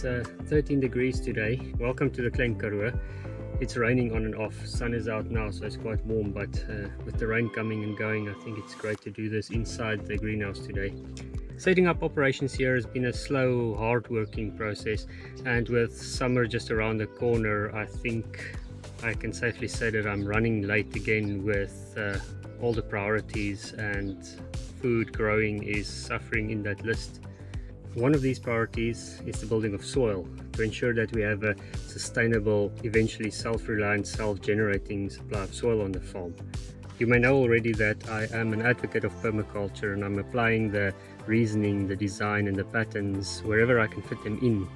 13 degrees today. Welcome to the Klein Karoo. It's raining on and off. Sun is out now, so it's quite warm, but with the rain coming and going, I think it's great to do this inside the greenhouse today. Setting up operations here has been a slow, hard-working process, and with summer just around the corner, I think I can safely say that I'm running late again with all the priorities, and food growing is suffering in that list. One of these priorities is the building of soil to ensure that we have a sustainable, eventually self-reliant, self-generating supply of soil on the farm. You may know already that I am an advocate of permaculture, and I'm applying the reasoning, the design and the patterns wherever I can fit them in.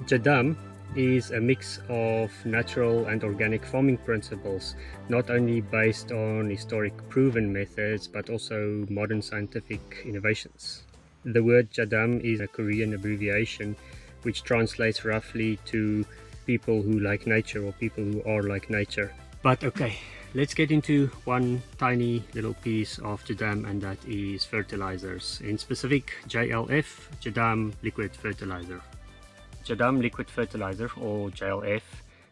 JADAM is a mix of natural and organic farming principles, not only based on historic proven methods but also modern scientific innovations. The word JADAM is a Korean abbreviation which translates roughly to people who like nature, or people who are like nature. But okay, let's get into one tiny little piece of JADAM, and that is fertilizers. In specific, JLF, JADAM Liquid Fertilizer. JADAM Liquid Fertilizer, or JLF,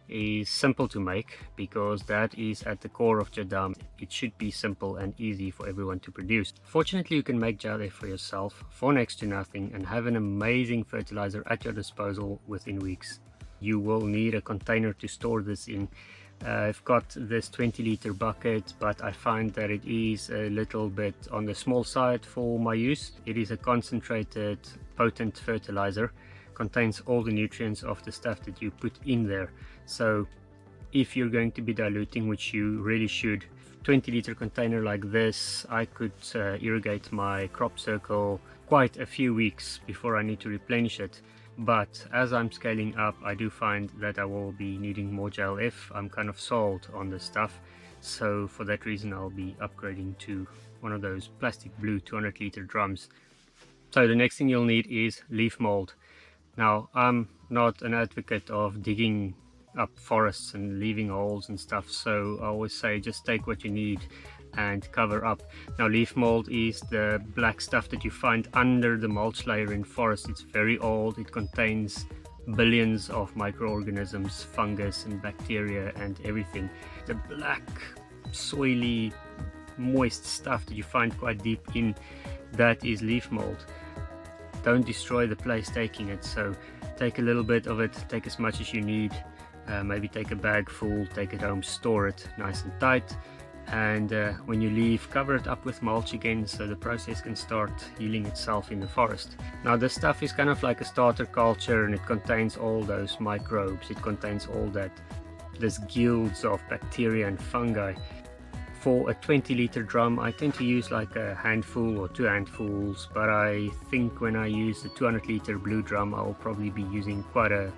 is simple to make because that is at the core of JADAM. It should be simple and easy for everyone to produce. Fortunately, you can make JLF for yourself for next to nothing and have an amazing fertilizer at your disposal within weeks. You will need a container to store this in. I've got this 20-liter bucket, but I find that it is a little bit on the small side for my use. It is a concentrated, potent fertilizer. Contains all the nutrients of the stuff that you put in there. So if you're going to be diluting, which you really should, 20-liter container like this, I could irrigate my crop circle quite a few weeks before I need to replenish it. But as I'm scaling up, I do find that I will be needing more JLF. I'm kind of sold on this stuff, so for that reason I'll be upgrading to one of those plastic blue 200-liter drums. So the next thing you'll need is leaf mold. Now, I'm not an advocate of digging up forests and leaving holes and stuff, so I always say just take what you need and cover up. Now, leaf mold is the black stuff that you find under the mulch layer in forests. It's very old. It contains billions of microorganisms, fungus and bacteria and everything. The black, soily, moist stuff that you find quite deep in, that is leaf mold. Don't destroy the place taking it, so take a little bit of it, take as much as you need, maybe take a bag full, take it home, store it nice and tight, and when you leave, cover it up with mulch again so the process can start healing itself in the forest. Now, this stuff is kind of like a starter culture, and it contains all those microbes, it contains all that, this guilds of bacteria and fungi. For a 20-liter drum, I tend to use like a handful or 2 handfuls, but I think when I use the 200-liter blue drum, I'll probably be using quite a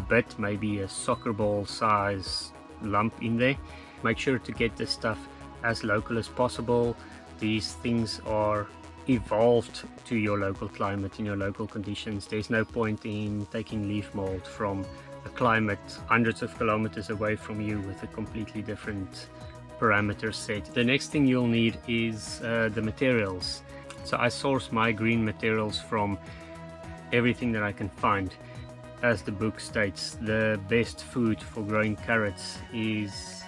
bit, maybe a soccer ball size lump in there. Make sure to get this stuff as local as possible. These things are evolved to your local climate, in your local conditions. There's no point in taking leaf mold from a climate hundreds of kilometers away from you with a completely different parameter set. The next thing you'll need is the materials. So I source my green materials from everything that I can find. As the book states, the best food for growing carrots is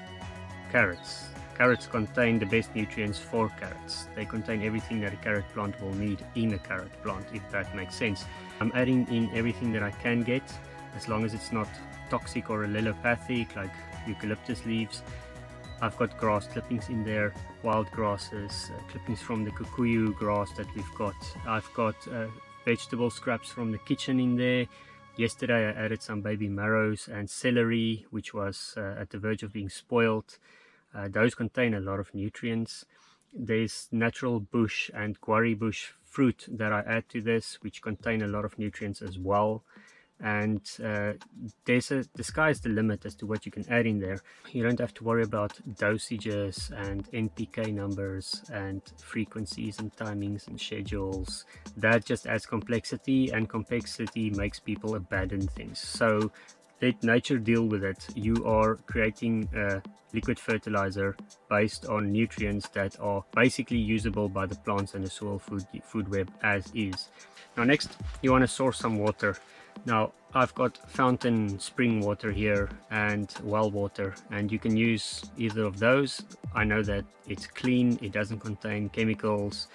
carrots. Carrots contain the best nutrients for carrots. They contain everything that a carrot plant will need in a carrot plant, if that makes sense. I'm adding in everything that I can get, as long as it's not toxic or allelopathic, like eucalyptus leaves. I've got grass clippings in there, wild grasses, clippings from the kikuyu grass that we've got. I've got vegetable scraps from the kitchen in there. Yesterday I added some baby marrows and celery, which was at the verge of being spoiled. Those contain a lot of nutrients. There's natural bush and quarry bush fruit that I add to this, which contain a lot of nutrients as well. And the sky's the limit as to what you can add in there. You don't have to worry about dosages and NPK numbers and frequencies and timings and schedules. That just adds complexity, and complexity makes people abandon things. So let nature deal with it. You are creating a liquid fertilizer based on nutrients that are basically usable by the plants and the soil food web as is. Now next, you want to source some water. Now I've got fountain spring water here and well water, and you can use either of those. I know that it's clean, it doesn't contain chemicals.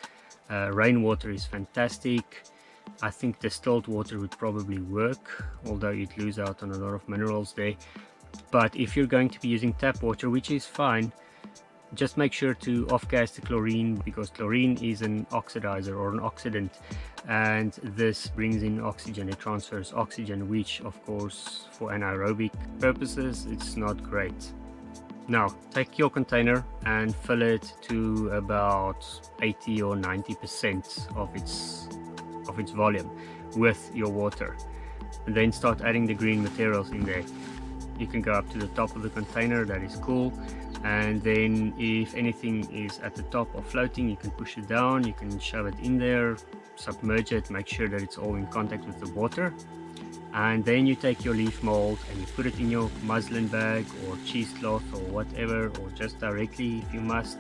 Rainwater is fantastic. I think distilled water would probably work, although you'd lose out on a lot of minerals there. But if you're going to be using tap water, which is fine, just make sure to off-gas the chlorine, because chlorine is an oxidizer or an oxidant, and this brings in oxygen, it transfers oxygen, which of course for anaerobic purposes it's not great. Now take your container and fill it to about 80 or 90% of its volume with your water, and then start adding the green materials in there. You can go up to the top of the container, that is cool. And then if anything is at the top or floating, you can push it down, you can shove it in there, submerge it, make sure that it's all in contact with the water. And then you take your leaf mold and you put it in your muslin bag or cheesecloth or whatever, or just directly if you must,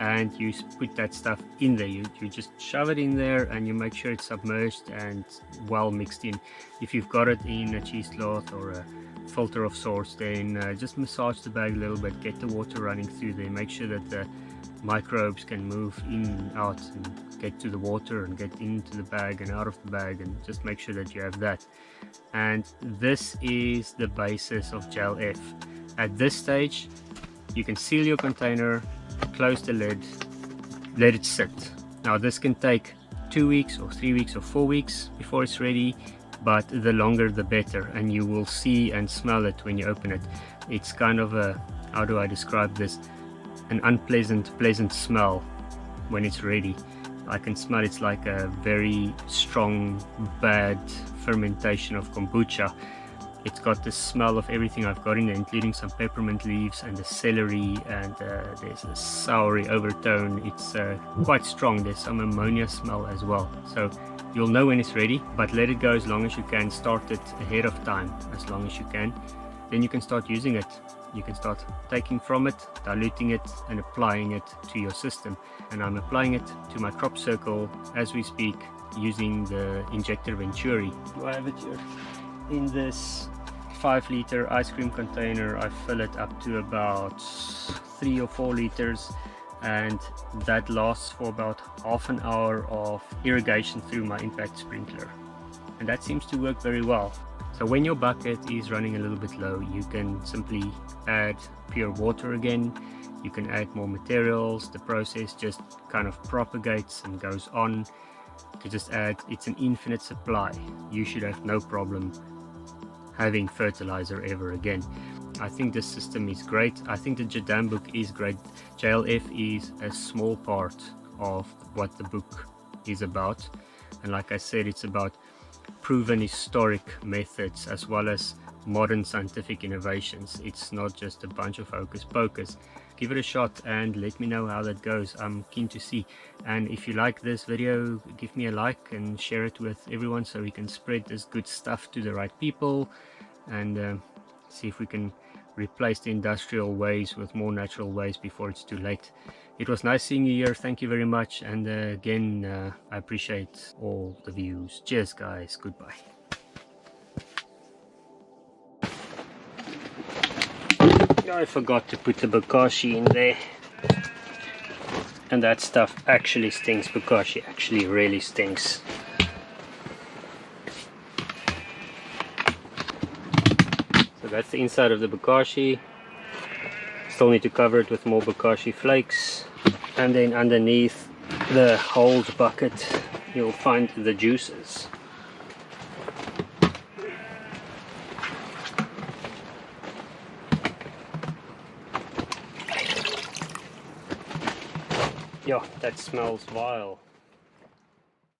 and you put that stuff in there. You just shove it in there and you make sure it's submerged and well mixed in. If you've got it in a cheesecloth or a filter of sorts, then just massage the bag a little bit, get the water running through there, make sure that the microbes can move in and out and get to the water and get into the bag and out of the bag, and just make sure that you have that. And this is the basis of JLF. At this stage you can seal your container, close the lid, let it sit. Now this can take 2 weeks or 3 weeks or 4 weeks before it's ready, but the longer the better, and you will see and smell it when you open it. It's kind of a, how do I describe this, an pleasant smell when it's ready. I can smell it's like a very strong bad fermentation of kombucha. It's got the smell of everything I've got in there, including some peppermint leaves and the celery, and there's a soury overtone. It's quite strong. There's some ammonia smell as well. So you'll know when it's ready, but let it go as long as you can. Start it ahead of time as long as you can. Then you can start using it. You can start taking from it, diluting it and applying it to your system. And I'm applying it to my crop circle as we speak using the injector Venturi. I have it here in this 5-liter ice cream container. I fill it up to about 3 or 4 liters, and that lasts for about half an hour of irrigation through my impact sprinkler, and that seems to work very well. So when your bucket is running a little bit low, you can simply add pure water again. You can add more materials. The process just kind of propagates and goes on. You just add, it's an infinite supply. You should have no problem having fertilizer ever again. I think this system is great. I think the JADAM book is great. JLF is a small part of what the book is about, and like I said, it's about proven historic methods as well as modern scientific innovations. It's not just a bunch of hocus pocus. Give it a shot and let me know how that goes. I'm keen to see. And if you like this video, give me a like and share it with everyone so we can spread this good stuff to the right people, and see if we can replace the industrial ways with more natural ways before it's too late. It was nice seeing you here. Thank you very much, and again, I appreciate all the views. Cheers guys, goodbye. I forgot to put the bokashi in there, and that stuff actually stinks. Bokashi actually really stinks. So that's the inside of the bokashi. Still need to cover it with more bokashi flakes, and then underneath the hold bucket you'll find the juices. Yeah, that smells vile.